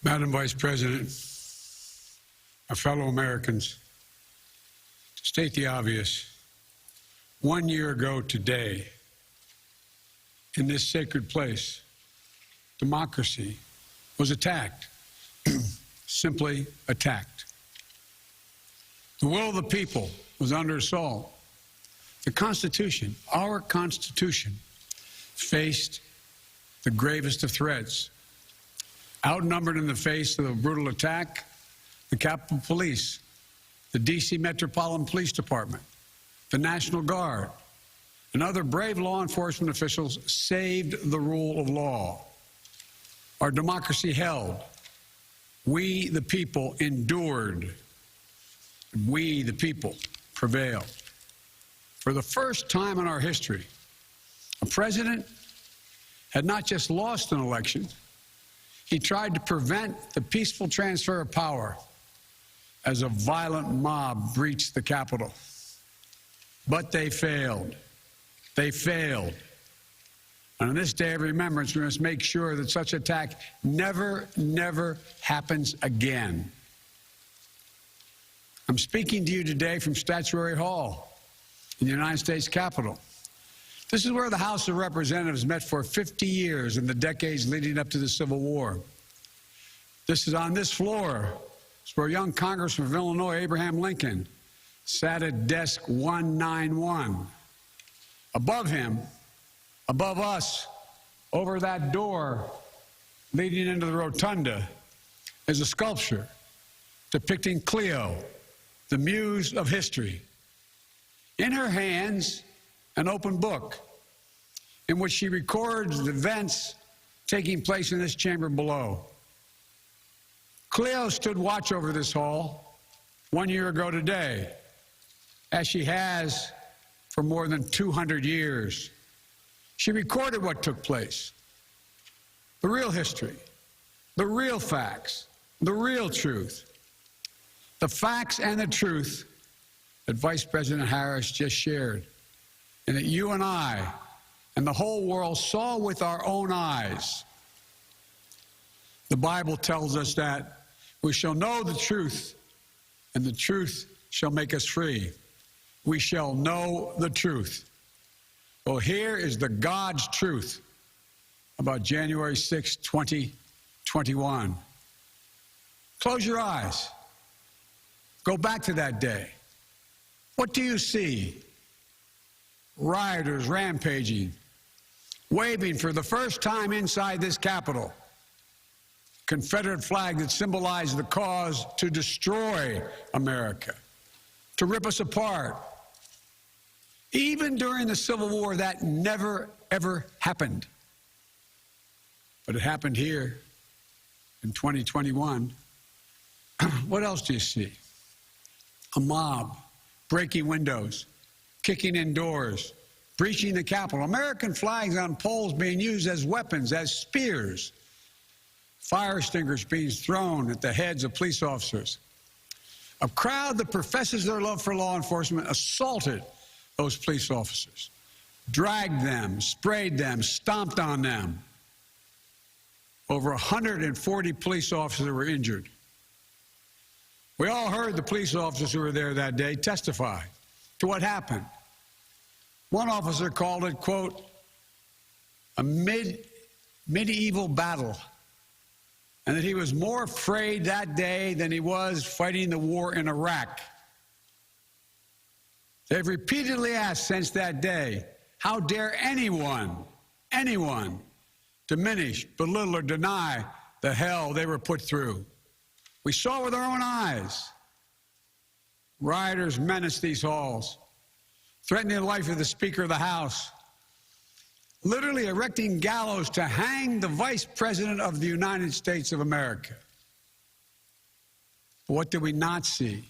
Madam Vice President, my fellow Americans, to state the obvious, 1 year ago today, in this sacred place, democracy was attacked, simply attacked. The will of the people was under assault. The Constitution, our Constitution, faced the gravest of threats. Outnumbered in the face of a brutal attack, the Capitol Police, the D.C. Metropolitan Police Department, the National Guard, and other brave law enforcement officials saved the rule of law. Our democracy held. We, the people, endured. We, the people, prevailed. For the first time in our history, a president had not just lost an election, he tried to prevent the peaceful transfer of power as a violent mob breached the Capitol. But they failed. They failed. And on this day of remembrance, we must make sure that such attack never happens again. I'm speaking to you today from Statuary Hall in the United States Capitol. This is where the House of Representatives met for 50 years in the decades leading up to the Civil War. This is on this floor. It's where young Congressman of Illinois, Abraham Lincoln, sat at desk 191. Above him, above us, over that door leading into the rotunda, is a sculpture depicting Cleo, the muse of history. In her hands, an open book in which she records the events taking place in this chamber below. Cleo stood watch over this hall 1 year ago today, as she has for more than 200 years. She recorded what took place, the real history, the real facts, the real truth, the facts and the truth that Vice President Harris just shared, and that you and I and the whole world saw with our own eyes. The Bible tells us that we shall know the truth, and the truth shall make us free. We shall know the truth. Well, here is the God's truth about January 6, 2021. Close your eyes. Go back to that day. What do you see? Rioters rampaging, waving for the first time inside this Capitol Confederate flag that symbolized the cause to destroy America, to rip us apart. Even during the Civil War, that never, ever happened. But it happened here in 2021. What else do you see? A mob breaking windows, kicking in doors, breaching the Capitol, American flags on poles being used as weapons, as spears, fire extinguishers being thrown at the heads of police officers. A crowd that professes their love for law enforcement assaulted those police officers, dragged them, sprayed them, stomped on them. Over 140 police officers were injured. We all heard the police officers who were there that day testify to what happened. One officer called it, quote, a medieval battle, and that he was more afraid that day than he was fighting the war in Iraq. They've repeatedly asked since that day, how dare anyone diminish, belittle, or deny the hell they were put through? We saw with our own eyes. Rioters menaced these halls, threatening the life of the Speaker of the House, literally erecting gallows to hang the Vice President of the United States of America. But what did we not see?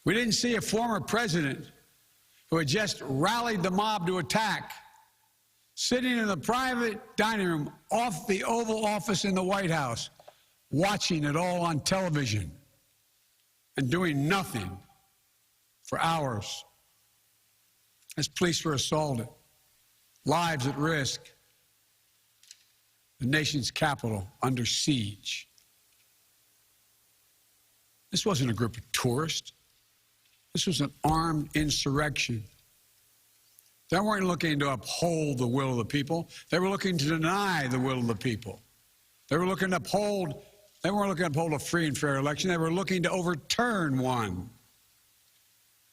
We didn't see a former president who had just rallied the mob to attack, sitting in the private dining room off the Oval Office in the White House, watching it all on television and doing nothing for hours as police were assaulted, lives at risk, the nation's capital under siege. This wasn't a group of tourists. This was an armed insurrection. They weren't looking to uphold the will of the people. They were looking to deny the will of the people. They weren't looking to uphold a free and fair election. They were looking to overturn one.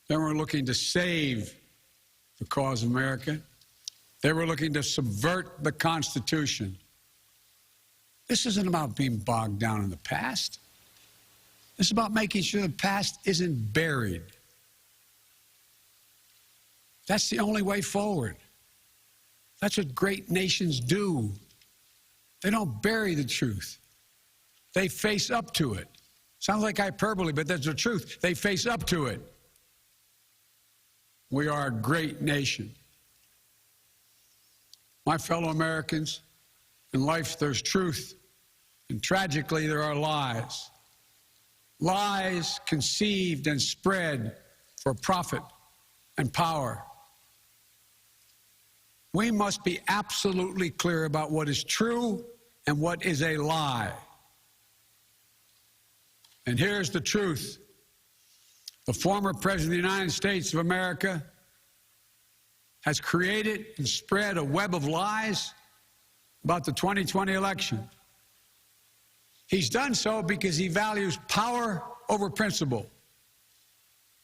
They weren't looking to save the cause of America. They were looking to subvert the Constitution. This isn't about being bogged down in the past. This is about making sure the past isn't buried. That's the only way forward. That's what great nations do. They don't bury the truth. They face up to it. Sounds like hyperbole, but that's the truth. They face up to it. We are a great nation. My fellow Americans, in life there's truth, and tragically there are lies. Lies conceived and spread for profit and power. We must be absolutely clear about what is true and what is a lie. And here's the truth. The former President of the United States of America has created and spread a web of lies about the 2020 election. He's done so because he values power over principle,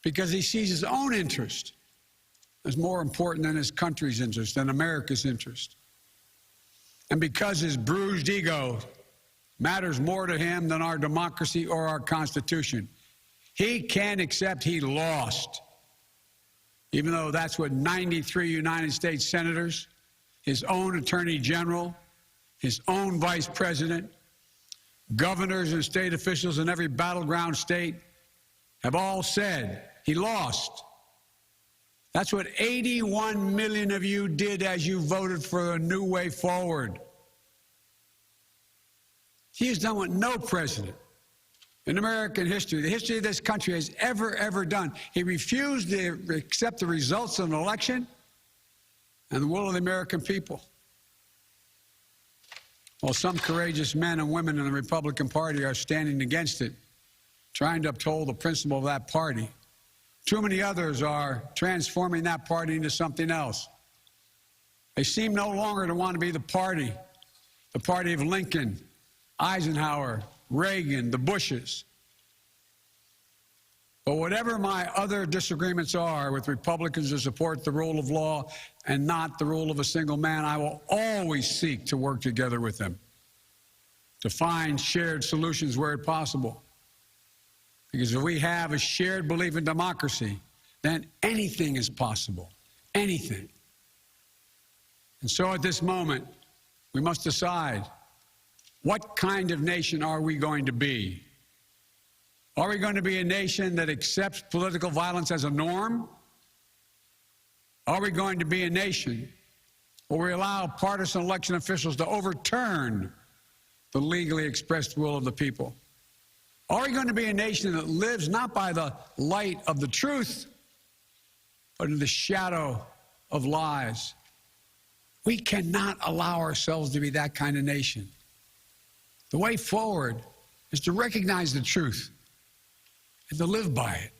because he sees his own interest as more important than his country's interest, than America's interest. And because his bruised ego matters more to him than our democracy or our Constitution. He can't accept he lost, even though that's what 93 United States senators, his own attorney general, his own vice president, governors and state officials in every battleground state have all said he lost. That's what 81 million of you did as you voted for a new way forward. He has done what no president in American history, the history of this country, has ever done. He refused to accept the results of an election and the will of the American people. While some courageous men and women in the Republican Party are standing against it, trying to uphold the principle of that party, too many others are transforming that party into something else. They seem no longer to want to be the party of Lincoln, Eisenhower, Reagan, the Bushes. But whatever my other disagreements are with Republicans who support the rule of law and not the rule of a single man, I will always seek to work together with them to find shared solutions where possible. Because if we have a shared belief in democracy, then anything is possible. Anything. And so at this moment, we must decide, what kind of nation are we going to be? Are we going to be a nation that accepts political violence as a norm? Are we going to be a nation where we allow partisan election officials to overturn the legally expressed will of the people? Are we going to be a nation that lives not by the light of the truth, but in the shadow of lies? We cannot allow ourselves to be that kind of nation. The way forward is to recognize the truth and to live by it.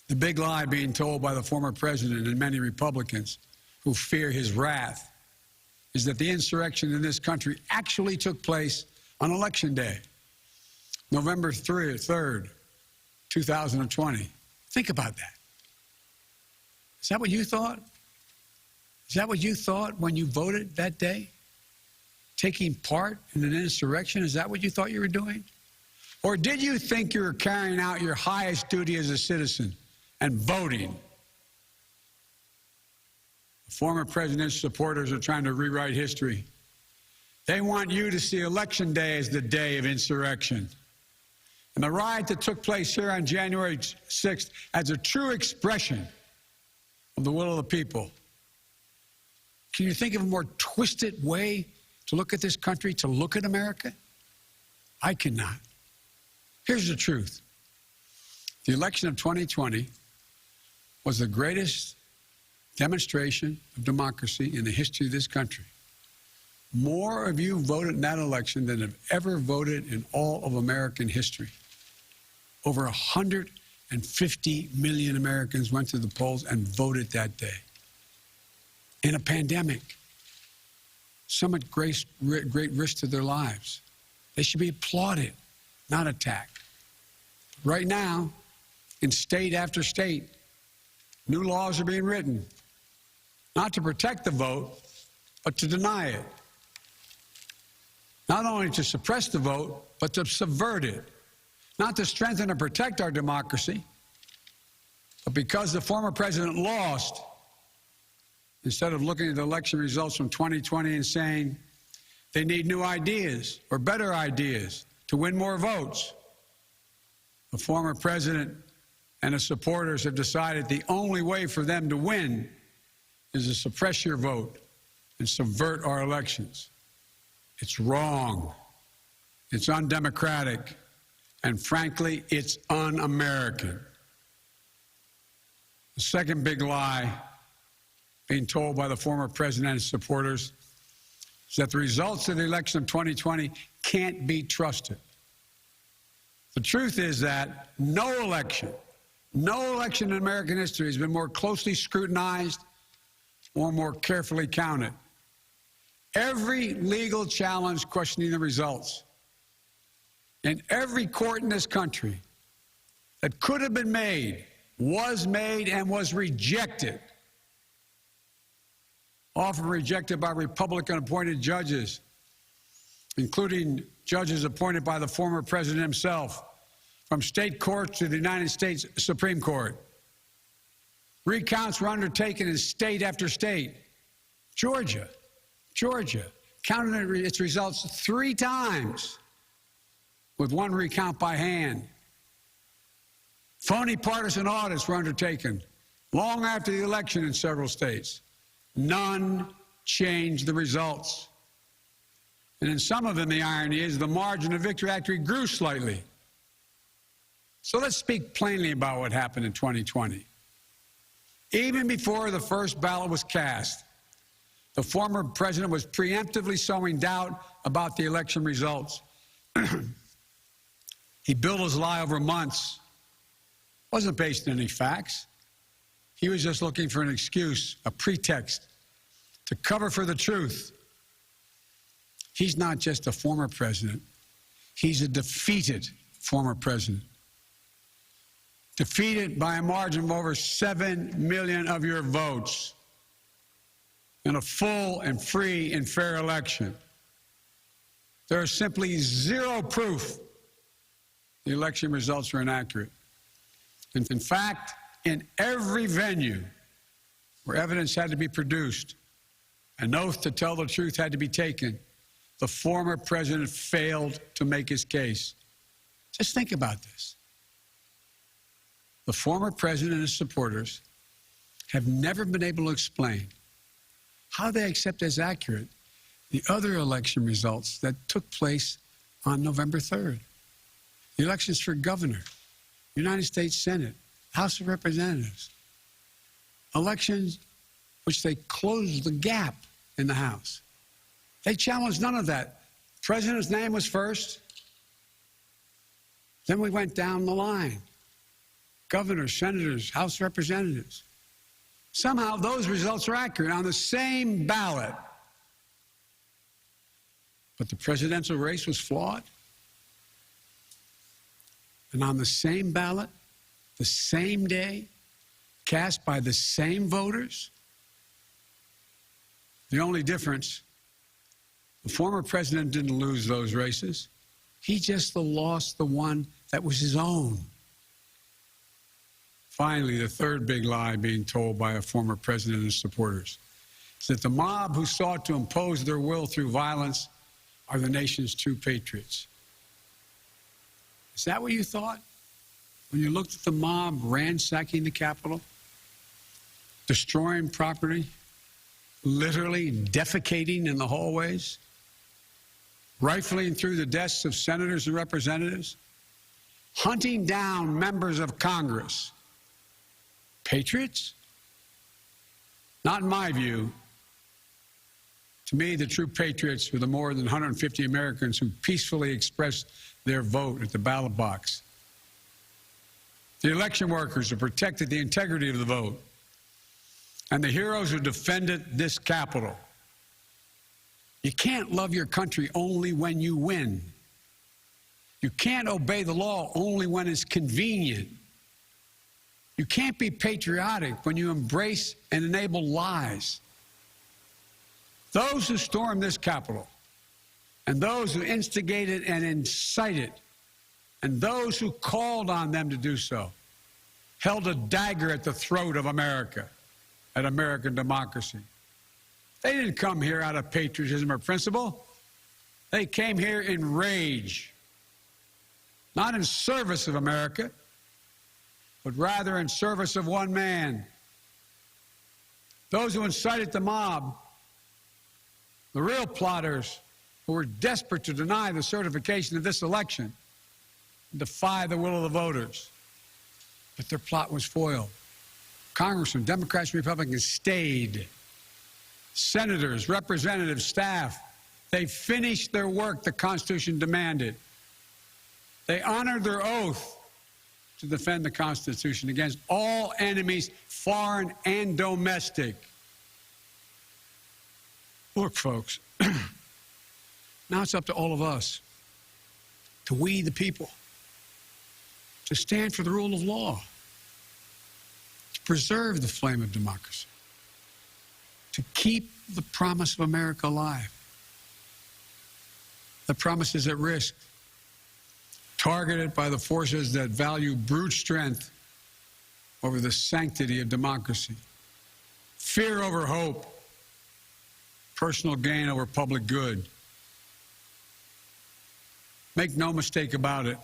The big lie being told by the former president and many Republicans who fear his wrath is that the insurrection in this country actually took place on Election Day, November 3rd, 2020. Think about that. Is that what you thought? Is that what you thought when you voted that day? Taking part in an insurrection? Is that what you thought you were doing? Or did you think you were carrying out your highest duty as a citizen and voting? The former president's supporters are trying to rewrite history. They want you to see Election Day as the day of insurrection. And the riot that took place here on January 6th as a true expression of the will of the people. Can you think of a more twisted way to look at this country, to look at America? I cannot. Here's the truth. The election of 2020 was the greatest demonstration of democracy in the history of this country. More of you voted in that election than have ever voted in all of American history. Over 150 million Americans went to the polls and voted that day. In a pandemic, some at great risk to their lives. They should be applauded, not attacked. Right now, in state after state, new laws are being written, not to protect the vote, but to deny it. Not only to suppress the vote, but to subvert it. Not to strengthen and protect our democracy, but because the former president lost, instead of looking at the election results from 2020 and saying they need new ideas or better ideas to win more votes, the former president and his supporters have decided the only way for them to win is to suppress your vote and subvert our elections. It's wrong. It's undemocratic. And frankly, it's un-American. The second big lie being told by the former president and his supporters is that the results of the election of 2020 can't be trusted. The truth is that no election in American history has been more closely scrutinized or more carefully counted. Every legal challenge questioning the results in every court in this country that could have been made was made and was rejected. Often rejected by Republican-appointed judges, including judges appointed by the former president himself, from state courts to the United States Supreme Court. Recounts were undertaken in state after state. Georgia counted its results 3 times, with 1 recount by hand. Phony partisan audits were undertaken long after the election in several states. None changed the results. And in some of them, the irony is the margin of victory actually grew slightly. So let's speak plainly about what happened in 2020. Even before the first ballot was cast, the former president was preemptively sowing doubt about the election results. He built his lie over months. It wasn't based on any facts. He was just looking for an excuse, a pretext, to cover for the truth. He's not just a former president. He's a defeated former president. Defeated by a margin of over 7 million of your votes in a full and free and fair election. There is simply zero proof the election results are inaccurate. And in fact, in every venue where evidence had to be produced, an oath to tell the truth had to be taken, the former president failed to make his case. Just think about this. The former president and his supporters have never been able to explain how they accept as accurate the other election results that took place on November 3rd. The elections for governor, United States Senate, House of Representatives. Elections which they closed the gap in the House. They challenged none of that. The president's name was first. Then we went down the line. Governors, senators, House Representatives. Somehow those results are accurate on the same ballot. But the presidential race was flawed. And on the same ballot, the same day, cast by the same voters, the only difference, the former president didn't lose those races. He just lost the one that was his own. Finally, the third big lie being told by a former president and his supporters is that the mob who sought to impose their will through violence are the nation's true patriots. Is that what you thought when you looked at the mob ransacking the Capitol, destroying property, literally defecating in the hallways, rifling through the desks of senators and representatives, hunting down members of Congress? Patriots? Not in my view. To me, the true patriots were the more than 150 Americans who peacefully expressed their vote at the ballot box. The election workers who protected the integrity of the vote. And the heroes who defended this Capitol. You can't love your country only when you win. You can't obey the law only when it's convenient. You can't be patriotic when you embrace and enable lies. Those who stormed this Capitol, and those who instigated and incited, and those who called on them to do so, held a dagger at the throat of America, at American democracy. They didn't come here out of patriotism or principle. They came here in rage, not in service of America, but rather in service of one man. Those who incited the mob, the real plotters who were desperate to deny the certification of this election, and defy the will of the voters. But their plot was foiled. Congressmen, Democrats, and Republicans stayed. Senators, representatives, staff, they finished their work the Constitution demanded. They honored their oath to defend the Constitution against all enemies, foreign and domestic. Look, folks, now it's up to all of us, to we the people, to stand for the rule of law, to preserve the flame of democracy, to keep the promise of America alive. The promise is at risk, targeted by the forces that value brute strength over the sanctity of democracy, fear over hope, personal gain over public good. Make no mistake about it,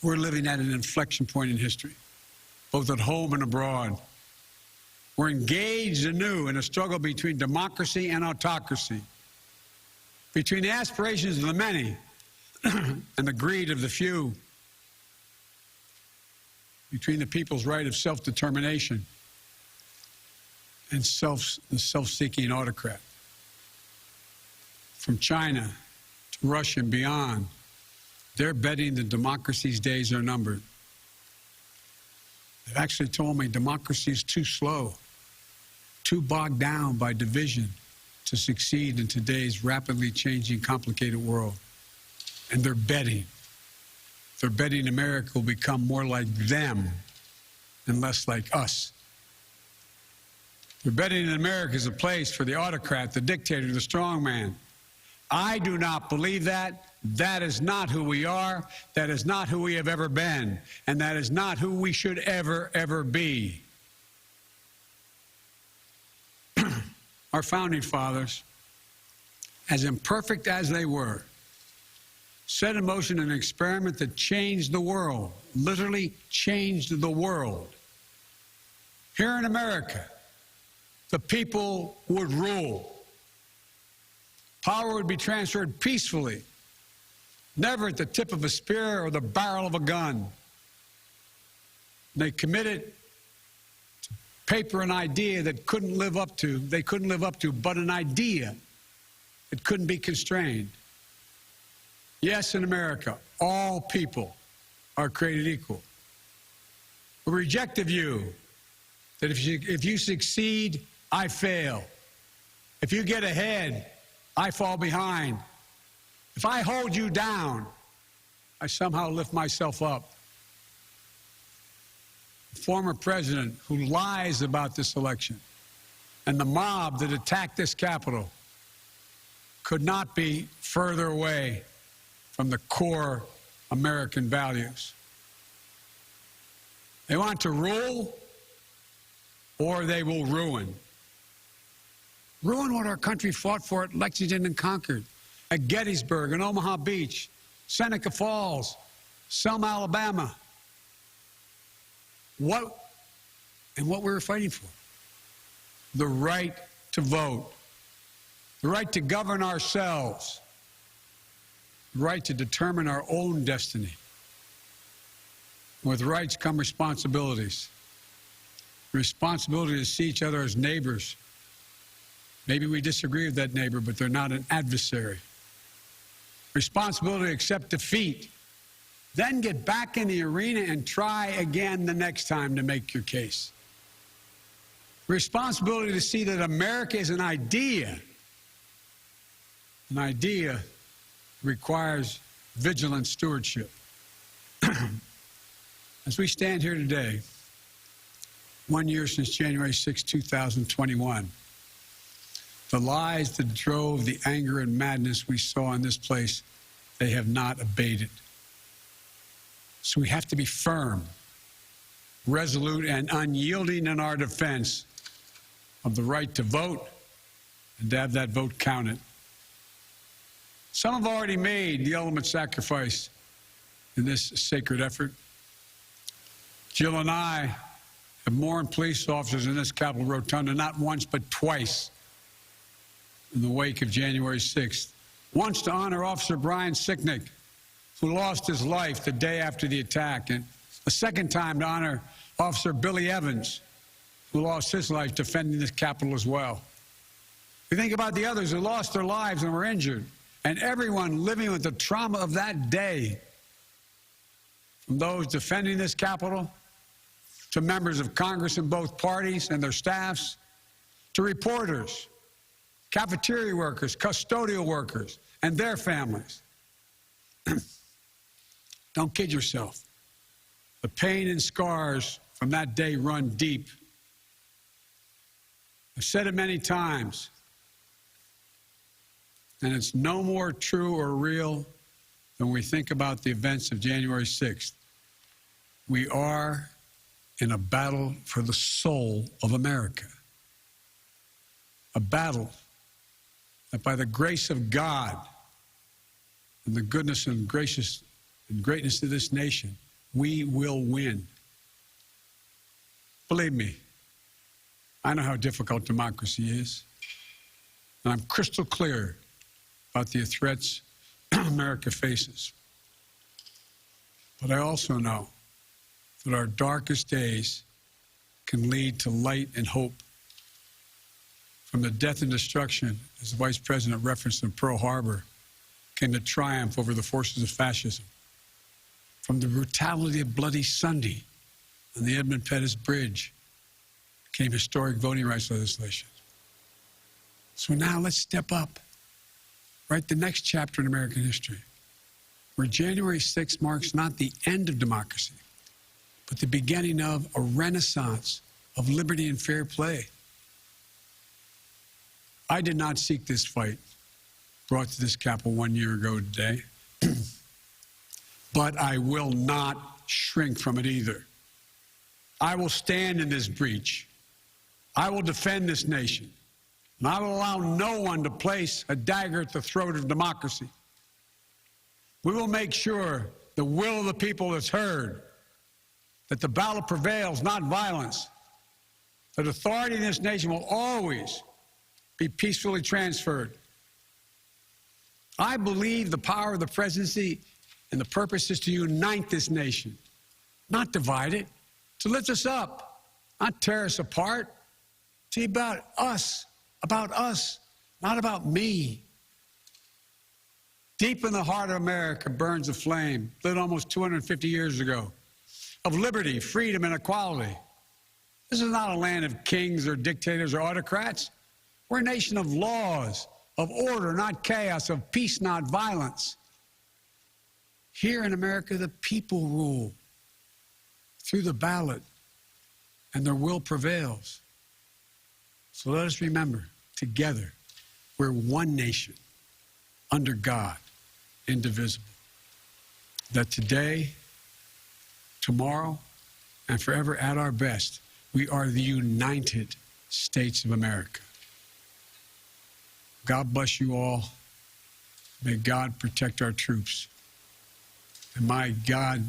we're living at an inflection point in history, both at home and abroad. We're engaged anew in a struggle between democracy and autocracy, between the aspirations of the many and the greed of the few, between the people's right of self-determination and the self-seeking autocrat. From China to Russia and beyond, they're betting that democracy's days are numbered. They've actually told me democracy is too slow, too bogged down by division to succeed in today's rapidly changing, complicated world. And they're betting. They're betting America will become more like them and less like us. They're betting that America is a place for the autocrat, the dictator, the strongman. I do not believe that. That is not who we are. That is not who we have ever been. And that is not who we should ever be. Our founding fathers, as imperfect as they were, set in motion an experiment that changed the world, literally changed the world. Here in America, the people would rule. Power would be transferred peacefully, never at the tip of a spear or the barrel of a gun. They committed to paper an idea that they couldn't live up to, but an idea that couldn't be constrained. Yes, in America, all people are created equal. We reject the view that if you succeed, I fail. If you get ahead, I fall behind. If I hold you down, I somehow lift myself up. The former president who lies about this election and the mob that attacked this Capitol could not be further away from the core American values. They want to rule, or they will ruin. Ruin what our country fought for at Lexington and Concord, at Gettysburg and Omaha Beach, Seneca Falls, Selma, Alabama. What we were fighting for? The right to vote, the right to govern ourselves, the right to determine our own destiny. With rights come responsibilities. Responsibility to see each other as neighbors Maybe we disagree with that neighbor, but they're not an adversary. Responsibility to accept defeat. Then get back in the arena and try again the next time to make your case. Responsibility to see that America is an idea. An idea requires vigilant stewardship. As we stand here today, 1 year since January 6, 2021, the lies that drove the anger and madness we saw in this place, they have not abated. So we have to be firm, resolute, and unyielding in our defense of the right to vote and to have that vote counted. Some have already made the ultimate sacrifice in this sacred effort. Jill and I have mourned police officers in this Capitol Rotunda not once but twice in the wake of January 6th. Once to honor Officer Brian Sicknick, who lost his life the day after the attack, and a second time to honor Officer Billy Evans, who lost his life defending this Capitol as well. We think about the others who lost their lives and were injured, and everyone living with the trauma of that day, from those defending this Capitol, to members of Congress in both parties and their staffs, to reporters, cafeteria workers, custodial workers, and their families. Don't kid yourself. The pain and scars from that day run deep. I've said it many times, and it's no more true or real than we think about the events of January 6th. We are in a battle for the soul of America. A battle that by the grace of God and the goodness and greatness of this nation, we will win. Believe me, I know how difficult democracy is, and I'm crystal clear about the threats America faces. But I also know that our darkest days can lead to light and hope. From the death and destruction, as the Vice President referenced in Pearl Harbor, came the triumph over the forces of fascism. From the brutality of Bloody Sunday on the Edmund Pettus Bridge came historic voting rights legislation. So now let's step up, write the next chapter in American history, where January 6th marks not the end of democracy, but the beginning of a renaissance of liberty and fair play. I did not seek this fight brought to this Capitol 1 year ago today, but I will not shrink from it either. I will stand in this breach. I will defend this nation, and I will allow no one to place a dagger at the throat of democracy. We will make sure the will of the people is heard, that the ballot prevails, not violence, that authority in this nation will always be peacefully transferred. I believe the power of the presidency and the purpose is to unite this nation, not divide it, to lift us up, not tear us apart. To be about us, not about me. Deep in the heart of America burns a flame lit almost 250 years ago of liberty, freedom, and equality. This is not a land of kings or dictators or autocrats. We're a nation of laws, of order, not chaos, of peace, not violence. Here in America, the people rule through the ballot, and their will prevails. So let us remember, together, we're one nation, under God, indivisible. That today, tomorrow, and forever at our best, we are the United States of America. God bless you all. May God protect our troops. And may God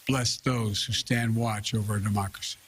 bless those who stand watch over our democracy.